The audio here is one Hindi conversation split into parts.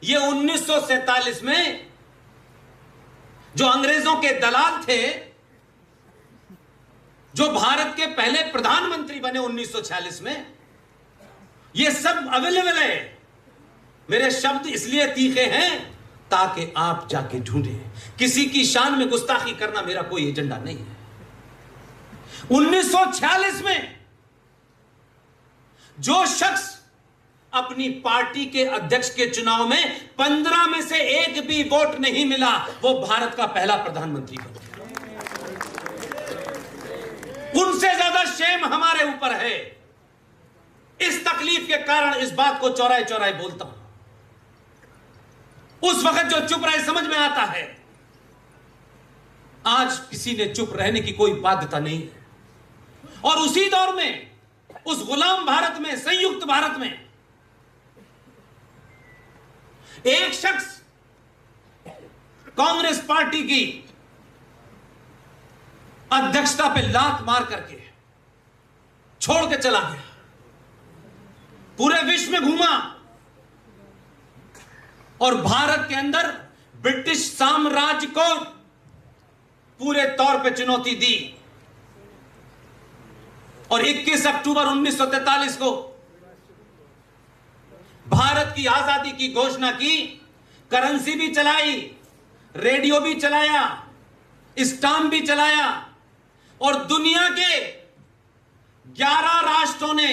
ये 1947 में जो अंग्रेजों के दलाल थे, जो भारत के पहले प्रधानमंत्री बने 1946 में, ये सब अवेलेबल है। मेरे शब्द इसलिए तीखे हैं ताकि आप जाके ढूंढें। किसी की शान में गुस्ताखी करना मेरा कोई एजेंडा नहीं है। 1946 में जो शख्स अपनी पार्टी के अध्यक्ष के चुनाव में 15 में से एक भी वोट नहीं मिला, वो भारत का पहला प्रधानमंत्री बन गया। उनसे ज्यादा शेम हमारे ऊपर है। इस तकलीफ के कारण इस बात को चौराहे चौराहे बोलता हूं। उस वक्त जो चुप रहे समझ में आता है, आज किसी ने चुप रहने की कोई बाध्यता नहीं है। और उसी दौर में, उस गुलाम भारत में, संयुक्त भारत में, एक शख्स कांग्रेस पार्टी की अध्यक्षता पे लात मार करके छोड़ के चला गया। पूरे विश्व में घूमा और भारत के अंदर ब्रिटिश साम्राज्य को पूरे तौर पे चुनौती दी। और 21 अक्टूबर 1943 को भारत की आजादी की घोषणा की। करेंसी भी चलाई, रेडियो भी चलाया, स्टाम्प भी चलाया और दुनिया के 11 राष्ट्रों ने,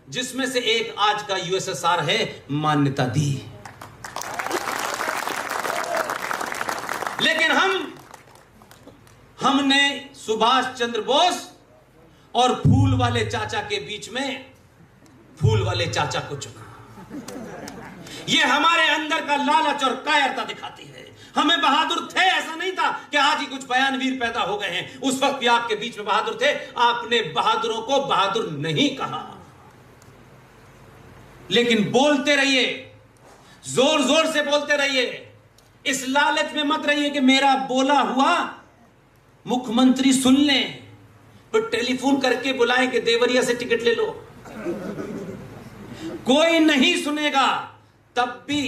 जिसमें से एक आज का यूएसएसआर है, मान्यता दी। लेकिन हमने सुभाष चंद्र बोस और फूल वाले चाचा के बीच में फूल वाले चाचा को चुना। यह हमारे अंदर का लालच और कायरता दिखाती है। हमें बहादुर थे, ऐसा नहीं था कि आज ही कुछ बयानवीर पैदा हो गए हैं। उस वक्त भी आपके बीच में बहादुर थे। आपने बहादुरों को बहादुर नहीं कहा। लेकिन बोलते रहिए, जोर जोर से बोलते रहिए। इस लालच में मत रहिए कि मेरा बोला हुआ मुख्यमंत्री सुन लें, तो टेलीफोन करके बुलाएं कि देवरिया से टिकट ले लो। कोई नहीं सुनेगा। तब भी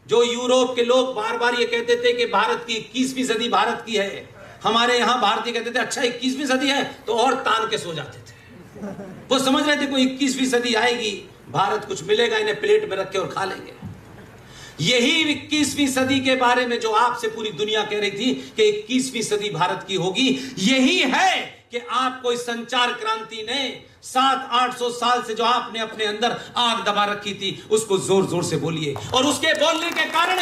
जो यूरोप के लोग बार बार ये कहते थे कि भारत की 21वीं सदी भारत की है, हमारे यहां भारतीय कहते थे अच्छा 21वीं सदी है, तो और तान के सो जाते थे। वो समझ रहे थे कोई 21वीं सदी आएगी, भारत कुछ मिलेगा, इन्हें प्लेट में रख के और खा लेंगे। यही 21वीं सदी के बारे में जो आपसे पूरी दुनिया कह रही थी कि 21वीं सदी भारत की होगी, यही है कि आपको इस संचार क्रांति ने 700-800 साल से जो आपने अपने अंदर आग दबा रखी थी, उसको जोर जोर से बोलिए। और उसके बोलने के कारण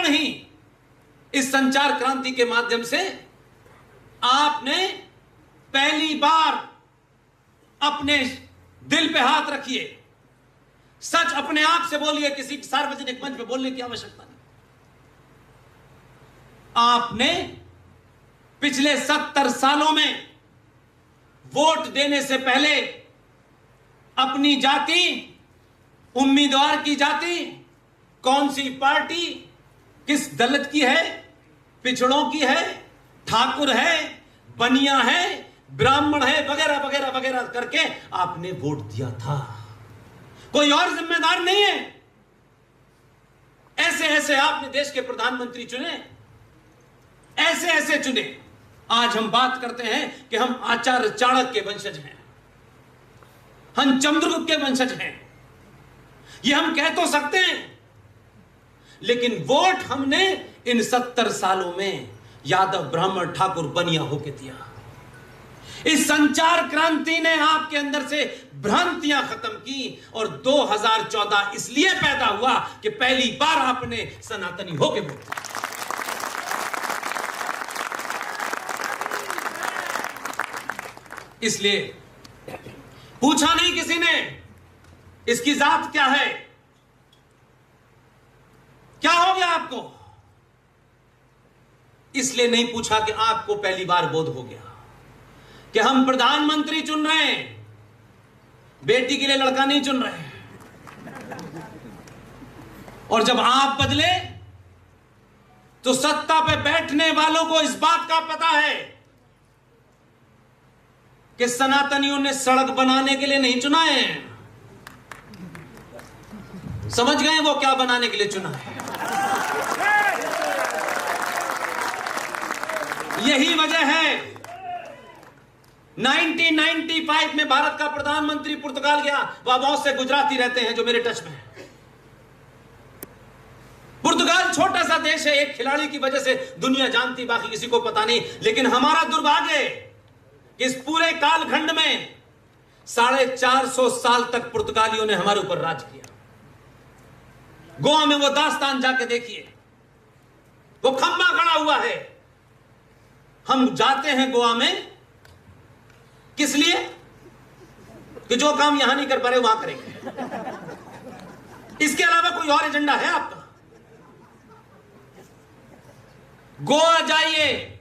ही इस संचार क्रांति के माध्यम से आपने पहली बार अपने दिल पे हाथ रखिए। सच अपने आप से बोलिए, किसी सार्वजनिक मंच पे बोलने की आवश्यकता नहीं। आपने पिछले 70 सालों में वोट देने से पहले अपनी जाति, उम्मीदवार की जाति, कौन सी पार्टी, किस दलित की है, पिछड़ों की है, ठाकुर है, बनिया है, ब्राह्मण है, वगैरह वगैरह वगैरह करके आपने वोट दिया था। कोई और जिम्मेदार नहीं है। ऐसे ऐसे आपने देश के प्रधानमंत्री चुने, ऐसे ऐसे चुने। आज हम बात करते हैं कि हम आचार्य चाणक्य के वंशज हैं, हम चंद्रगुप्त के वंशज हैं। ये हम कह तो सकते हैं, लेकिन वोट हमने इन 70 सालों में यादव, ब्राह्मण, ठाकुर, बनिया होके दिया। इस संचार क्रांति ने आपके अंदर से भ्रांतियां खत्म की और 2014 इसलिए पैदा हुआ कि पहली बार आपने सनातनी होके वोट दिया। इसलिए पूछा नहीं किसी ने इसकी जात क्या है, क्या हो गया आपको, इसलिए नहीं पूछा कि आपको पहली बार बोध हो गया कि हम प्रधानमंत्री चुन रहे हैं, बेटी के लिए लड़का नहीं चुन रहे हैं। और जब आप बदले तो सत्ता पे बैठने वालों को इस बात का पता है कि सनातनियों ने सड़क बनाने के लिए नहीं चुना है, समझ गए वो क्या बनाने के लिए चुना है। यही वजह है 1995 में भारत का प्रधानमंत्री पुर्तगाल गया, वहां बहुत से गुजराती रहते हैं जो मेरे टच में हैं। पुर्तगाल छोटा सा देश है, एक खिलाड़ी की वजह से दुनिया जानती, बाकी किसी को पता नहीं। लेकिन हमारा दुर्भाग्य कि इस पूरे कालखंड में 450 साल तक पुर्तगालियों ने हमारे ऊपर राज किया। गोवा में वो दास्तान जाके देखिए, वो खंबा खड़ा हुआ है। हम जाते हैं गोवा में किस लिए? कि जो काम यहां नहीं कर पा रहे वहां करेंगे। इसके अलावा कोई और एजेंडा है आपका? गोवा जाइए,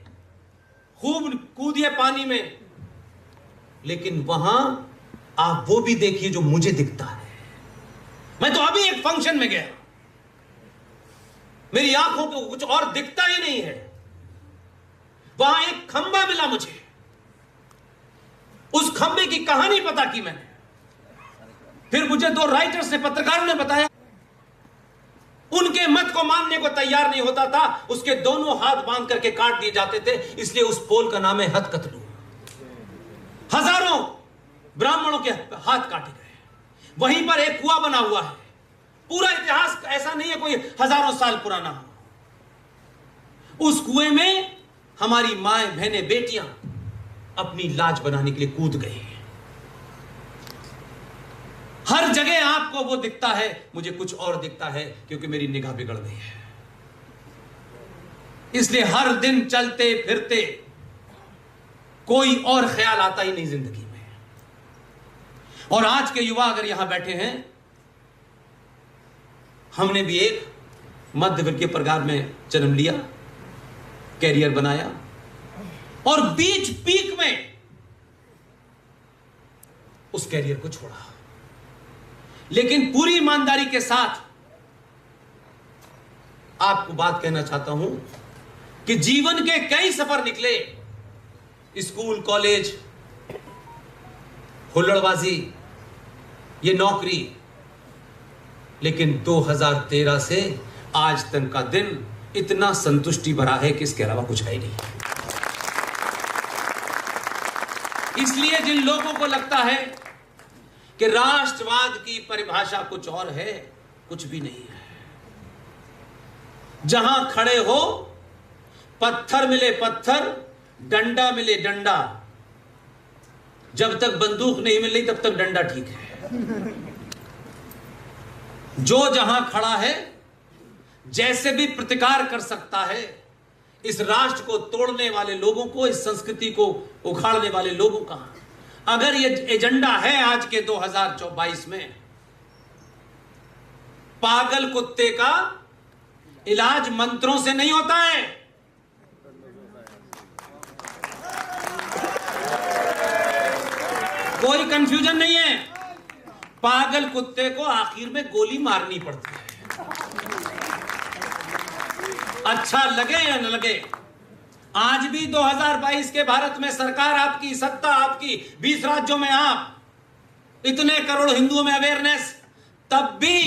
खूब कूदिए पानी में, लेकिन वहां आप वो भी देखिए जो मुझे दिखता है। मैं तो अभी एक फंक्शन में गया, मेरी आंखों को कुछ और दिखता ही नहीं है। वहां एक खंबा मिला मुझे, उस खंबे की कहानी पता की मैंने। फिर मुझे 2 राइटर्स ने, पत्रकारों ने बताया, उनके मत को मानने को तैयार नहीं होता था, उसके दोनों हाथ बांध करके काट दिए जाते थे, इसलिए उस पोल का नाम है हथकतलू। हजारों ब्राह्मणों के हाथ काटे गए। वहीं पर एक कुआं बना हुआ है, पूरा इतिहास ऐसा नहीं है कोई हजारों साल पुराना हो। उस कुएं में हमारी माएं, बहनें, बेटियां अपनी लाज बनाने के लिए कूद गई। हर जगह आपको वो दिखता है, मुझे कुछ और दिखता है, क्योंकि मेरी निगाह बिगड़ गई है। इसलिए हर दिन चलते फिरते कोई और ख्याल आता ही नहीं जिंदगी में। और आज के युवा अगर यहां बैठे हैं, हमने भी एक मध्य वर्ग के परिवार में जन्म लिया, कैरियर बनाया, और बीच पीक में उस कैरियर को छोड़ा। लेकिन पूरी ईमानदारी के साथ आपको बात कहना चाहता हूं कि जीवन के कई सफर निकले, स्कूल, कॉलेज, हुल्लड़बाजी, ये नौकरी, लेकिन 2013 से आज तक का दिन इतना संतुष्टि भरा है कि इसके अलावा कुछ है ही नहीं। इसलिए जिन लोगों को लगता है कि राष्ट्रवाद की परिभाषा कुछ और है, कुछ भी नहीं है। जहां खड़े हो, पत्थर मिले पत्थर, डंडा मिले डंडा, जब तक बंदूक नहीं मिल रही तब तक डंडा ठीक है। जो जहां खड़ा है, जैसे भी प्रतिकार कर सकता है, इस राष्ट्र को तोड़ने वाले लोगों को, इस संस्कृति को उखाड़ने वाले लोगों का, अगर ये एजेंडा है आज के 2022 में, पागल कुत्ते का इलाज मंत्रों से नहीं होता है। कोई कंफ्यूजन नहीं है। पागल कुत्ते को आखिर में गोली मारनी पड़ती है, अच्छा लगे या न लगे। आज भी 2022 के भारत में सरकार आपकी, सत्ता आपकी, 20 राज्यों में आप, इतने करोड़ हिंदुओं में अवेयरनेस, तब भी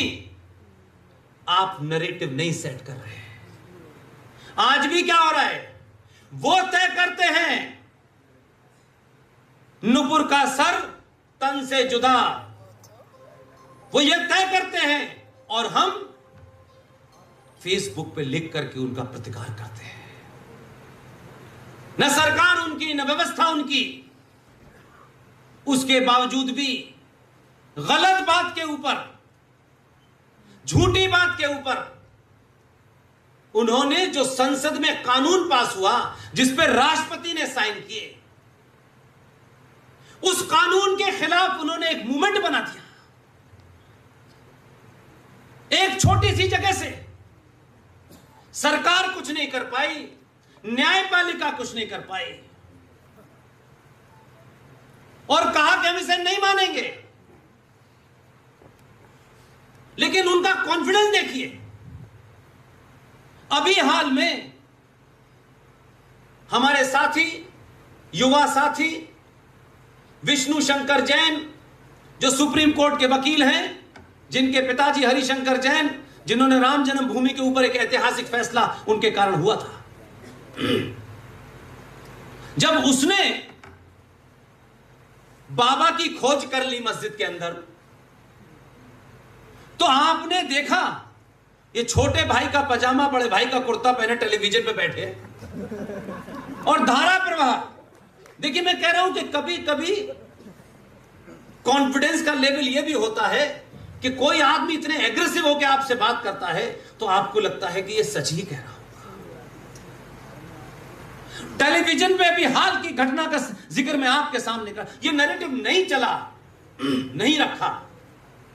आप नैरेटिव नहीं सेट कर रहे। आज भी क्या हो रहा है, वो तय करते हैं नुपुर का सर तन से जुदा, वो ये तय करते हैं, और हम फेसबुक पे लिख करके उनका प्रतिकार करते हैं। न सरकार उनकी, न व्यवस्था उनकी, उसके बावजूद भी गलत बात के ऊपर, झूठी बात के ऊपर, उन्होंने जो संसद में कानून पास हुआ, जिस पर राष्ट्रपति ने साइन किए, उस कानून के खिलाफ उन्होंने एक मूवमेंट बना दिया। एक छोटी सी जगह से सरकार कुछ नहीं कर पाई, न्यायपालिका कुछ नहीं कर पाई, और कहा कि हम इसे नहीं मानेंगे। लेकिन उनका कॉन्फिडेंस देखिए। अभी हाल में हमारे साथी, युवा साथी विष्णु शंकर जैन, जो सुप्रीम कोर्ट के वकील हैं, जिनके पिताजी हरिशंकर जैन, जिन्होंने राम जन्मभूमि के ऊपर एक ऐतिहासिक फैसला उनके कारण हुआ था। जब उसने बाबा की खोज कर ली मस्जिद के अंदर, तो आपने देखा ये छोटे भाई का पजामा, बड़े भाई का कुर्ता पहने टेलीविजन पे बैठे और धारा प्रवाह। देखिए, मैं कह रहा हूं कि कभी कभी कॉन्फिडेंस का लेवल यह भी होता है कि कोई आदमी इतने एग्रेसिव होकर आपसे बात करता है तो आपको लगता है कि यह सच ही कह रहा होगा। टेलीविजन पे भी हाल की घटना का जिक्र मैं आपके सामने कर, यह नैरेटिव नहीं चला, नहीं रखा,